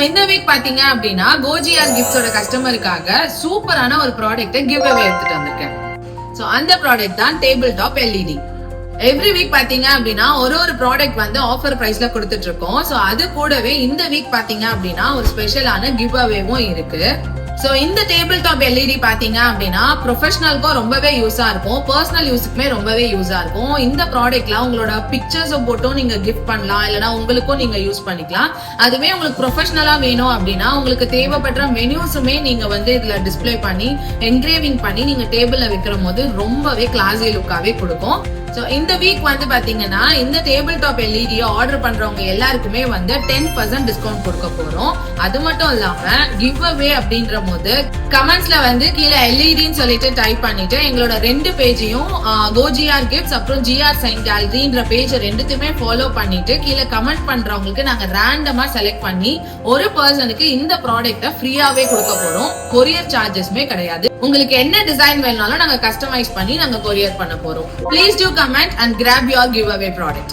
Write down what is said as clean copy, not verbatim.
இந்த வீக் பாத்தீங்க அப்படின்னா கோஜிஆர் கிஃப்ட்ஸோட கஸ்டமருக்காக சூப்பரான ஒரு ப்ராடக்ட் கிவ் அவே எடுத்துட்டு வந்திருக்கேன். சோ அந்த ப்ராடக்ட் தான் table top LED. Every week பாத்தீங்க அப்படின்னா ஒரு ப்ராடக்ட் வந்து ஆஃபர் பிரைஸ்ல கொடுத்துட்டு இருக்கோம். சோ அது கூடவே இந்த வீக் பாத்தீங்க அப்படின்னா ஒரு ஸ்பெஷலான கிவ் அவேவும் இருக்கு. சோ இந்த டேபிள் டாப் எல்இடி பாத்தீங்க அப்படின்னா ப்ரொஃபஷனலுக்கும் ரொம்பவே யூஸா இருக்கும், பர்சனல் யூஸுக்குமே ரொம்பவே யூஸா இருக்கும். இந்த ப்ராடக்ட்ல உங்களோட பிக்சர்ஸ் போட்டும் நீங்க கிஃப்ட் பண்ணலாம், இல்லனா உங்களுக்கும் நீங்க யூஸ் பண்ணிக்கலாம். அதுவே உங்களுக்கு ப்ரொஃபஷனலா வேணும் அப்படின்னா உங்களுக்கு தேவைப்படுற மெனுஸுமே நீங்க வந்து இதுல டிஸ்பிளே பண்ணி என்கிரேவிங் பண்ணி நீங்க டேபிள்ல வைக்கிற போது ரொம்பவே கிளாஸி லுக்காவே கொடுக்கும். சோ இந்த வீக் வந்து பாத்தீங்கன்னா இந்த டேபிள் டாப் எல்இடி ஆர்டர் பண்றவங்க எல்லாருக்குமே வந்து 10% டிஸ்கவுண்ட் கொடுக்க போறோம். அது மட்டும் இல்லாம கிவ் அவே அப்படின்ற போது கமெண்ட்ஸ்ல வந்து கீழே எல்இடின்னு சொல்லிட்டு டைப் பண்ணிட்டு எங்களோட 2 பேஜையும் கோஜிஆர் கிஃப்ட்ஸ் அப்புறம் ஜிஆர் சைன் கேலரின்ற பேஜ் ரெண்டுத்தையுமே ஃபாலோ பண்ணிட்டு கீழே கமெண்ட் பண்றவங்களுக்கு நாங்க ரேண்டமா செலக்ட் பண்ணி ஒரு பர்சனுக்கு இந்த ப்ராடக்ட ஃப்ரீயாவே கொடுக்க போறோம். கொரியர் சார்ஜஸ்மே கிடையாது. உங்களுக்கு என்ன டிசைன் வேணாலும் நாங்க கஸ்டமைஸ் பண்ணி நாங்க கொரியர் பண்ண போறோம். Please do comment and grab your giveaway product.